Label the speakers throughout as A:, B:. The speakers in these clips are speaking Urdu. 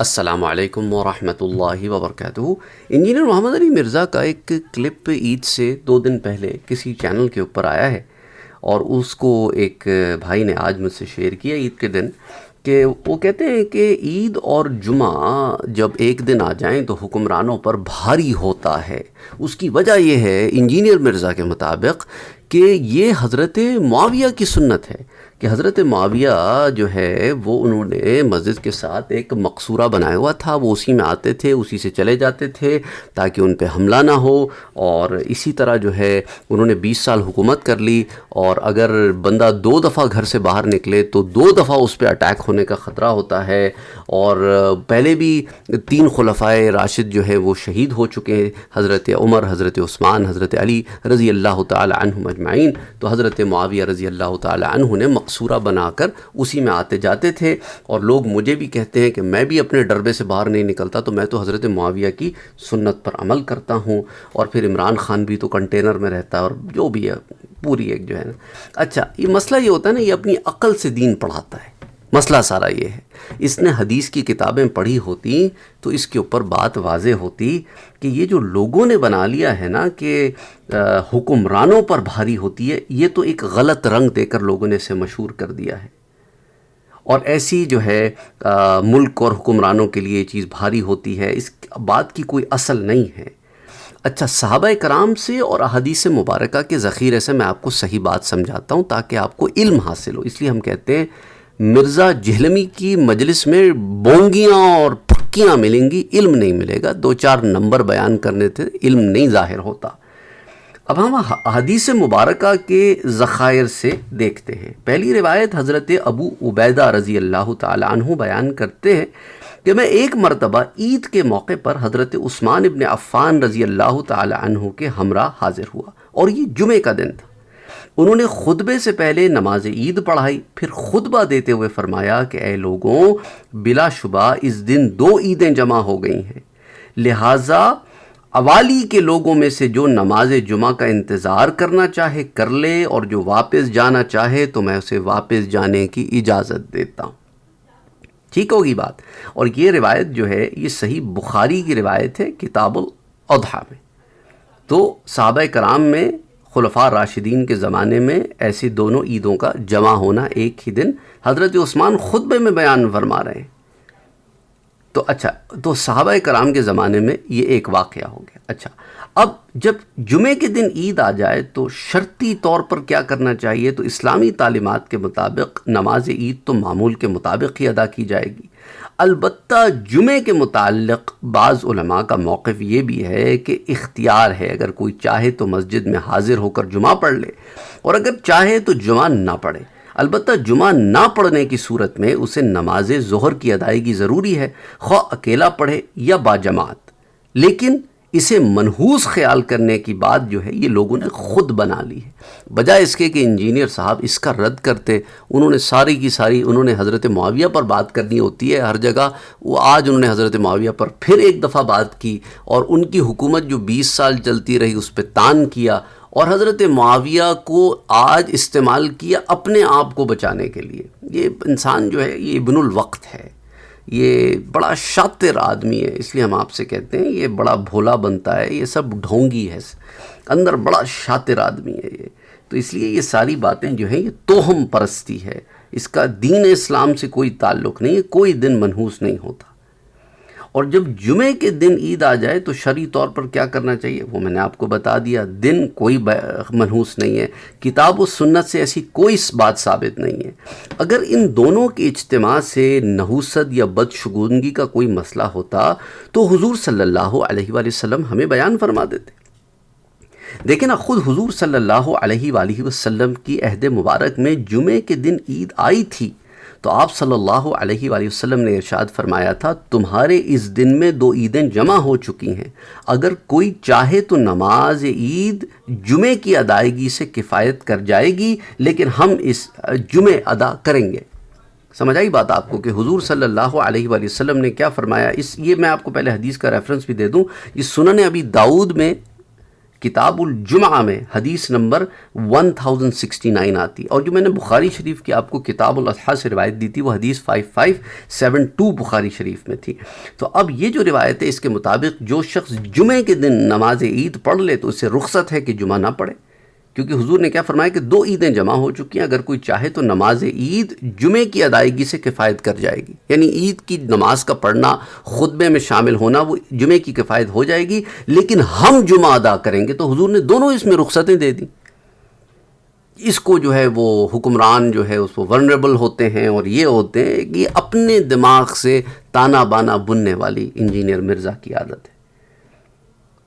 A: السلام علیکم ورحمۃ اللہ وبرکاتہ۔ انجینئر محمد علی مرزا کا ایک کلپ عید سے 2 دن پہلے کسی چینل کے اوپر آیا ہے، اور اس کو ایک بھائی نے آج مجھ سے شیئر کیا عید کے دن، کہ وہ کہتے ہیں کہ عید اور جمعہ جب ایک دن آ جائیں تو حکمرانوں پر بھاری ہوتا ہے۔ اس کی وجہ یہ ہے انجینئر مرزا کے مطابق کہ یہ حضرت معاویہ کی سنت ہے، کہ حضرت معاویہ جو ہے وہ انہوں نے مسجد کے ساتھ ایک مقصورہ بنایا ہوا تھا، وہ اسی میں آتے تھے، اسی سے چلے جاتے تھے تاکہ ان پہ حملہ نہ ہو، اور اسی طرح جو ہے انہوں نے 20 سال حکومت کر لی، اور اگر بندہ 2 دفعہ گھر سے باہر نکلے تو 2 دفعہ اس پہ اٹیک ہونے کا خطرہ ہوتا ہے، اور پہلے بھی 3 خلفائے راشد جو ہے وہ شہید ہو چکے ہیں، حضرت عمر، حضرت عثمان، حضرت علی رضی اللہ تعالی عنہم اجمعین، تو حضرت معاویہ رضی اللہ تعالی عنہ نے مقصورہ بنا کر اسی میں آتے جاتے تھے۔ اور لوگ مجھے بھی کہتے ہیں کہ میں بھی اپنے ڈربے سے باہر نہیں نکلتا، تو میں تو حضرت معاویہ کی سنت پر عمل کرتا ہوں، اور پھر عمران خان بھی تو کنٹینر میں رہتا ہے، اور جو بھی ہے پوری ایک جو ہے نا۔ اچھا، یہ مسئلہ یہ ہوتا ہے نا، یہ اپنی عقل سے دین پڑھاتا ہے، مسئلہ سارا یہ ہے۔ اس نے حدیث کی کتابیں پڑھی ہوتی تو اس کے اوپر بات واضح ہوتی کہ یہ جو لوگوں نے بنا لیا ہے نا کہ حکمرانوں پر بھاری ہوتی ہے، یہ تو ایک غلط رنگ دے کر لوگوں نے اسے مشہور کر دیا ہے، اور ایسی جو ہے ملک اور حکمرانوں کے لیے یہ چیز بھاری ہوتی ہے، اس بات کی کوئی اصل نہیں ہے۔ اچھا، صحابہ کرام سے اور احادیث مبارکہ کے ذخیرے سے میں آپ کو صحیح بات سمجھاتا ہوں تاکہ آپ کو علم حاصل ہو۔ اس لیے ہم کہتے ہیں مرزا جہلمی کی مجلس میں بونگیاں اور پھکیاں ملیں گی، علم نہیں ملے گا، 2-4 نمبر بیان کرنے تھے، علم نہیں ظاہر ہوتا۔ اب ہم حدیث مبارکہ کے ذخائر سے دیکھتے ہیں۔ پہلی روایت حضرت ابو عبیدہ رضی اللہ تعالی عنہ بیان کرتے ہیں کہ میں ایک مرتبہ عید کے موقع پر حضرت عثمان ابن عفان رضی اللہ تعالی عنہ کے ہمراہ حاضر ہوا، اور یہ جمعے کا دن تھا۔ انہوں نے خطبے سے پہلے نماز عید پڑھائی، پھر خطبہ دیتے ہوئے فرمایا کہ اے لوگوں، بلا شبہ اس دن 2 عیدیں جمع ہو گئی ہیں، لہٰذا اوالی کے لوگوں میں سے جو نماز جمعہ کا انتظار کرنا چاہے کر لے، اور جو واپس جانا چاہے تو میں اسے واپس جانے کی اجازت دیتا ہوں۔ ٹھیک ہوگی بات؟ اور یہ روایت جو ہے یہ صحیح بخاری کی روایت ہے، کتاب الاضحیٰ میں۔ تو صحابہ کرام میں خلفاء راشدین کے زمانے میں ایسی دونوں عیدوں کا جمع ہونا ایک ہی دن حضرت عثمان خطبے میں بیان فرما رہے ہیں۔ تو اچھا، تو صحابہ کرام کے زمانے میں یہ ایک واقعہ ہو گیا۔ اچھا، اب جب جمعے کے دن عید آ جائے تو شرطی طور پر کیا کرنا چاہیے؟ تو اسلامی تعلیمات کے مطابق نماز عید تو معمول کے مطابق ہی ادا کی جائے گی۔ البتہ جمعے کے متعلق بعض علماء کا موقف یہ بھی ہے کہ اختیار ہے، اگر کوئی چاہے تو مسجد میں حاضر ہو کر جمعہ پڑھ لے، اور اگر چاہے تو جمعہ نہ پڑھے۔ البتہ جمعہ نہ پڑھنے کی صورت میں اسے نماز ظہر کی ادائیگی ضروری ہے، خواہ اکیلا پڑھے یا باجماعت۔ لیکن اسے منحوس خیال کرنے کی بات جو ہے یہ لوگوں نے خود بنا لی ہے، بجائے اس کے کہ انجینئر صاحب اس کا رد کرتے۔ انہوں نے ساری کی ساری انہوں نے حضرت معاویہ پر بات کرنی ہوتی ہے ہر جگہ، وہ آج انہوں نے حضرت معاویہ پر پھر ایک دفعہ بات کی، اور ان کی حکومت جو 20 سال چلتی رہی اس پہ تان کیا، اور حضرت معاویہ کو آج استعمال کیا اپنے آپ کو بچانے کے لیے۔ یہ انسان جو ہے یہ ابن الوقت ہے، یہ بڑا شاطر آدمی ہے، اس لیے ہم آپ سے کہتے ہیں یہ بڑا بھولا بنتا ہے، یہ سب ڈھونگی ہے، اندر بڑا شاطر آدمی ہے یہ۔ تو اس لیے یہ ساری باتیں جو ہیں یہ توہم پرستی ہے، اس کا دین اسلام سے کوئی تعلق نہیں ہے، کوئی دن منحوس نہیں ہوتا۔ اور جب جمعے کے دن عید آ جائے تو شرعی طور پر کیا کرنا چاہیے وہ میں نے آپ کو بتا دیا، دن کوئی منحوس نہیں ہے، کتاب و سنت سے ایسی کوئی بات ثابت نہیں ہے۔ اگر ان دونوں کے اجتماع سے نحوست یا بدشگونگی کا کوئی مسئلہ ہوتا تو حضور صلی اللہ علیہ وآلہ وسلم ہمیں بیان فرما دیتے۔ دیکھیں نا، خود حضور صلی اللہ علیہ وآلہ وسلم کی عہد مبارک میں جمعے کے دن عید آئی تھی، تو آپ صلی اللہ علیہ وآلہ وسلم نے ارشاد فرمایا تھا تمہارے اس دن میں 2 عیدیں جمع ہو چکی ہیں، اگر کوئی چاہے تو نماز عید جمعے کی ادائیگی سے کفایت کر جائے گی، لیکن ہم اس جمعے ادا کریں گے۔ سمجھ آئی بات آپ کو کہ حضور صلی اللہ علیہ وآلہ وسلم نے کیا فرمایا؟ یہ میں آپ کو پہلے حدیث کا ریفرنس بھی دے دوں، یہ سنن ابی داؤد میں کتاب الجمعہ میں حدیث نمبر 1069 آتی، اور جو میں نے بخاری شریف کی آپ کو کتاب الاضحیٰ سے روایت دی تھی وہ حدیث 5572 بخاری شریف میں تھی۔ تو اب یہ جو روایت ہے اس کے مطابق جو شخص جمعے کے دن نماز عید پڑھ لے تو اسے رخصت ہے کہ جمعہ نہ پڑھے، کیونکہ حضور نے کیا فرمایا کہ 2 عیدیں جمع ہو چکی ہیں، اگر کوئی چاہے تو نماز عید جمعے کی ادائیگی سے کفایت کر جائے گی، یعنی عید کی نماز کا پڑھنا، خطبے میں شامل ہونا وہ جمعے کی کفایت ہو جائے گی، لیکن ہم جمعہ ادا کریں گے تو حضور نے دونوں اس میں رخصتیں دے دیں۔ اس کو جو ہے وہ حکمران جو ہے اس کو ورنریبل ہوتے ہیں اور یہ ہوتے ہیں کہ اپنے دماغ سے تانا بانا بننے والی انجینئر مرزا کی عادت ہے۔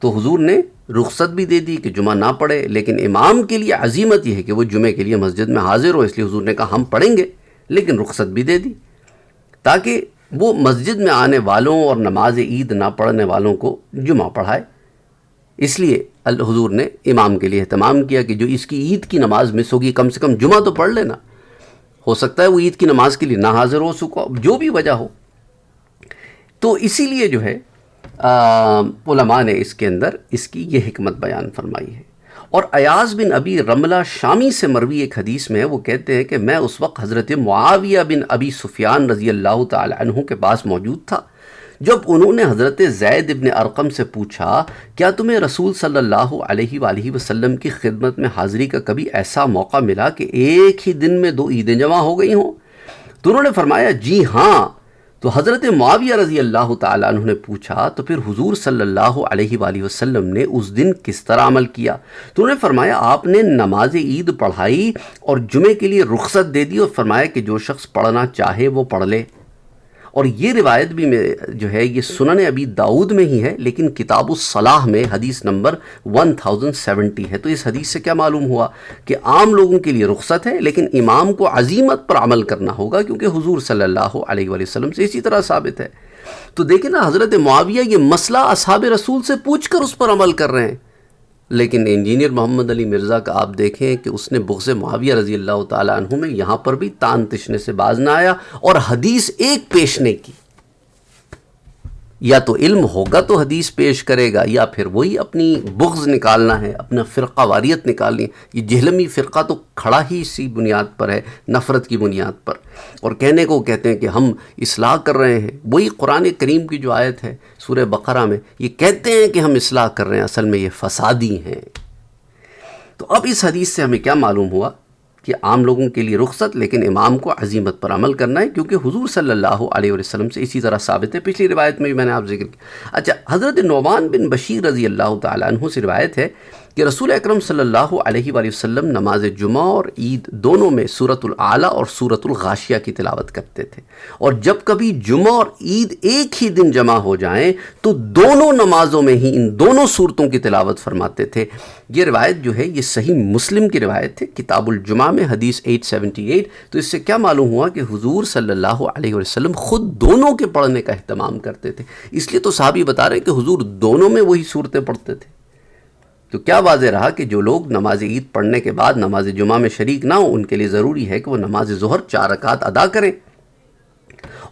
A: تو حضور نے رخصت بھی دے دی کہ جمعہ نہ پڑھے، لیکن امام کے لیے عزیمت یہ ہے کہ وہ جمعے کے لیے مسجد میں حاضر ہو، اس لیے حضور نے کہا ہم پڑھیں گے، لیکن رخصت بھی دے دی تاکہ وہ مسجد میں آنے والوں اور نماز عید نہ پڑھنے والوں کو جمعہ پڑھائے۔ اس لیے حضور نے امام کے لیے اہتمام کیا کہ جو اس کی عید کی نماز مس ہوگی کم سے کم جمعہ تو پڑھ لینا، ہو سکتا ہے وہ عید کی نماز کے لیے نہ حاضر ہو سکو، جو بھی وجہ ہو۔ تو اسی لیے جو ہے علماء نے اس کے اندر اس کی یہ حکمت بیان فرمائی ہے۔ اور ایاز بن ابی رملہ شامی سے مروی ایک حدیث میں وہ کہتے ہیں کہ میں اس وقت حضرت معاویہ بن ابی سفیان رضی اللہ تعالی عنہ کے پاس موجود تھا جب انہوں نے حضرت زید بن ارقم سے پوچھا کیا تمہیں رسول صلی اللہ علیہ وآلہ وسلم کی خدمت میں حاضری کا کبھی ایسا موقع ملا کہ ایک ہی دن میں 2 عیدیں جمع ہو گئی ہوں؟ تو انہوں نے فرمایا جی ہاں۔ تو حضرت معاویہ رضی اللہ تعالیٰ عنہ نے پوچھا تو پھر حضور صلی اللہ علیہ وآلہ وسلم نے اس دن کس طرح عمل کیا؟ تو انہوں نے فرمایا آپ نے نماز عید پڑھائی اور جمعے کے لیے رخصت دے دی اور فرمایا کہ جو شخص پڑھنا چاہے وہ پڑھ لے۔ اور یہ روایت بھی جو ہے یہ سنن ابی داؤد میں ہی ہے، لیکن کتاب الصلاح میں حدیث نمبر 1070 ہے۔ تو اس حدیث سے کیا معلوم ہوا کہ عام لوگوں کے لیے رخصت ہے، لیکن امام کو عزیمت پر عمل کرنا ہوگا، کیونکہ حضور صلی اللہ علیہ وآلہ وسلم سے اسی طرح ثابت ہے۔ تو دیکھیں نا حضرت معاویہ یہ مسئلہ اصحاب رسول سے پوچھ کر اس پر عمل کر رہے ہیں، لیکن انجینئر محمد علی مرزا کا آپ دیکھیں کہ اس نے بغض معاویہ رضی اللہ تعالیٰ عنہ میں یہاں پر بھی تان تشنے سے باز نہ آیا اور حدیث ایک پیش نہیں کی۔ یا تو علم ہوگا تو حدیث پیش کرے گا، یا پھر وہی اپنی بغض نکالنا ہے، اپنا فرقہ واریت نکالنی ہے۔ یہ جہلمی فرقہ تو کھڑا ہی اسی بنیاد پر ہے، نفرت کی بنیاد پر، اور کہنے کو کہتے ہیں کہ ہم اصلاح کر رہے ہیں۔ وہی قرآن کریم کی جو آیت ہے سورہ بقرہ میں، یہ کہتے ہیں کہ ہم اصلاح کر رہے ہیں، اصل میں یہ فسادی ہیں۔ تو اب اس حدیث سے ہمیں کیا معلوم ہوا کہ عام لوگوں کے لیے رخصت، لیکن امام کو عزیمت پر عمل کرنا ہے، کیونکہ حضور صلی اللہ علیہ وسلم سے اسی طرح ثابت ہے۔ پچھلی روایت میں بھی میں نے آپ ذکر کیا۔ اچھا، حضرت نعمان بن بشیر رضی اللہ تعالیٰ عنہ سے روایت ہے کہ رسول اکرم صلی اللہ علیہ وآلہ وسلم نماز جمعہ اور عید دونوں میں سورۃ الاعلیٰ اور سورۃ الغاشیہ کی تلاوت کرتے تھے، اور جب کبھی جمعہ اور عید ایک ہی دن جمع ہو جائیں تو دونوں نمازوں میں ہی ان دونوں صورتوں کی تلاوت فرماتے تھے۔ یہ روایت جو ہے یہ صحیح مسلم کی روایت ہے، کتاب الجمعہ میں حدیث 878۔ تو اس سے کیا معلوم ہوا کہ حضور صلی اللہ علیہ وسلم خود دونوں کے پڑھنے کا اہتمام کرتے تھے، اس لیے تو صحابی بتا رہے ہیں کہ حضور دونوں میں وہی صورتیں پڑھتے تھے۔ تو کیا واضح رہا کہ جو لوگ نماز عید پڑھنے کے بعد نماز جمعہ میں شریک نہ ہوں، ان کے لیے ضروری ہے کہ وہ نماز ظہر 4 رکعت ادا کریں،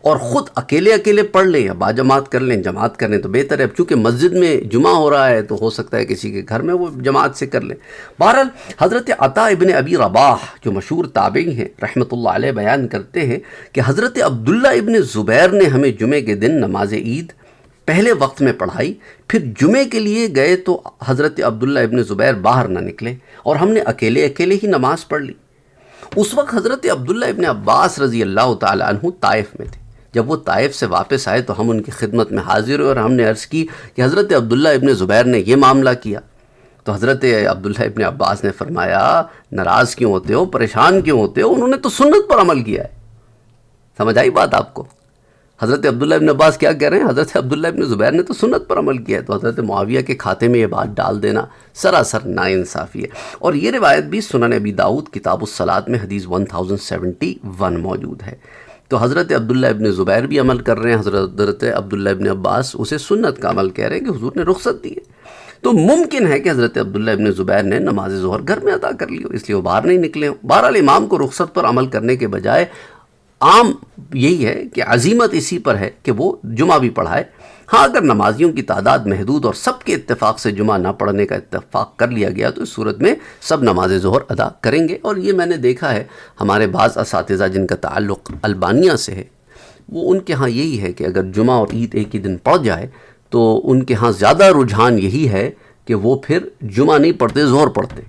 A: اور خود اکیلے اکیلے پڑھ لیں یا باجماعت کر لیں، جماعت کریں تو بہتر ہے۔ چونکہ مسجد میں جمعہ ہو رہا ہے تو ہو سکتا ہے کسی کے گھر میں وہ جماعت سے کر لیں۔ بہرحال حضرت عطا ابن ابی رباح جو مشہور تابعی ہیں رحمۃ اللہ علیہ بیان کرتے ہیں کہ حضرت عبداللہ ابن زبیر نے ہمیں جمعے کے دن نماز عید پہلے وقت میں پڑھائی، پھر جمعے کے لیے گئے تو حضرت عبداللہ ابن زبیر باہر نہ نکلے اور ہم نے اکیلے اکیلے ہی نماز پڑھ لی۔ اس وقت حضرت عبداللہ ابن عباس رضی اللہ تعالی عنہ طائف میں تھے۔ جب وہ طائف سے واپس آئے تو ہم ان کی خدمت میں حاضر ہوئے اور ہم نے عرض کی کہ حضرت عبداللہ ابن زبیر نے یہ معاملہ کیا۔ تو حضرت عبداللہ ابن عباس نے فرمایا ناراض کیوں ہوتے ہو، پریشان کیوں ہوتے ہو، انہوں نے تو سنت پر عمل کیا ہے۔ سمجھ آئی بات آپ کو؟ حضرت عبداللہ ابن عباس کیا کہہ رہے ہیں؟ حضرت عبداللہ ابن زبیر نے تو سنت پر عمل کیا ہے، تو حضرت معاویہ کے کھاتے میں یہ بات ڈال دینا سراسر ناانصافی ہے۔ اور یہ روایت بھی سنن ابی داؤد کتاب الصلاۃ میں حدیث 1071 موجود ہے۔ تو حضرت عبداللہ ابن زبیر بھی عمل کر رہے ہیں، حضرت عبداللہ ابن عباس اسے سنت کا عمل کہہ رہے ہیں کہ حضور نے رخصت دی ہے۔ تو ممکن ہے کہ حضرت عبداللہ ابن زبیر نے نماز ظہر گھر میں ادا کر لی ہو، اس لیے وہ باہر نہیں نکلے ہوں۔ بہرحال امام کو رخصت پر عمل کرنے کے بجائے عام یہی ہے کہ عزیمت اسی پر ہے کہ وہ جمعہ بھی پڑھائے. ہاں اگر نمازیوں کی تعداد محدود اور سب کے اتفاق سے جمعہ نہ پڑھنے کا اتفاق کر لیا گیا تو اس صورت میں سب نماز ظہر ادا کریں گے. اور یہ میں نے دیکھا ہے ہمارے بعض اساتذہ جن کا تعلق البانیہ سے ہے، وہ ان کے ہاں یہی ہے کہ اگر جمعہ اور عید ایک ہی دن پڑ جائے تو ان کے ہاں زیادہ رجحان یہی ہے کہ وہ پھر جمعہ نہیں پڑھتے، ظہر پڑھتے.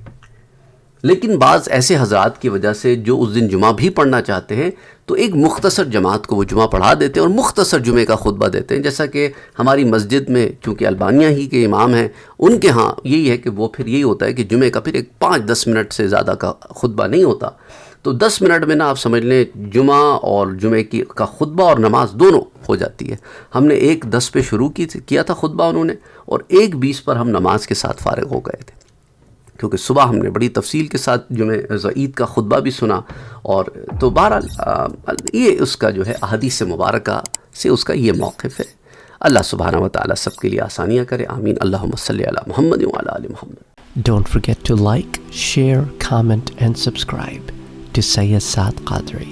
A: لیکن بعض ایسے حضرات کی وجہ سے جو اس دن جمعہ بھی پڑھنا چاہتے ہیں تو ایک مختصر جماعت کو وہ جمعہ پڑھا دیتے ہیں اور مختصر جمعے کا خطبہ دیتے ہیں. جیسا کہ ہماری مسجد میں چونکہ البانیہ ہی کے امام ہیں، ان کے ہاں یہی ہے کہ وہ پھر یہی ہوتا ہے کہ جمعے کا پھر ایک 5-10 منٹ سے زیادہ کا خطبہ نہیں ہوتا. تو 10 منٹ میں نا آپ سمجھ لیں جمعہ اور جمعے کا خطبہ اور نماز دونوں ہو جاتی ہے. ہم نے 1:10 پہ شروع کیا تھا خطبہ انہوں نے، اور 1:20 پر ہم نماز کے ساتھ فارغ ہو گئے تھے، کیونکہ صبح ہم نے بڑی تفصیل کے ساتھ عید کا خطبہ بھی سنا. اور تو بہرحال یہ اس کا جو ہے احادیث مبارکہ سے اس کا یہ موقف ہے. اللہ سبحانہ و تعالیٰ سب کے لیے آسانیاں کرے، آمین. اللہم صلی علی محمد وعلی آل محمد.
B: Don't forget to like, share, comment and subscribe to Sayyid Saad Qadri.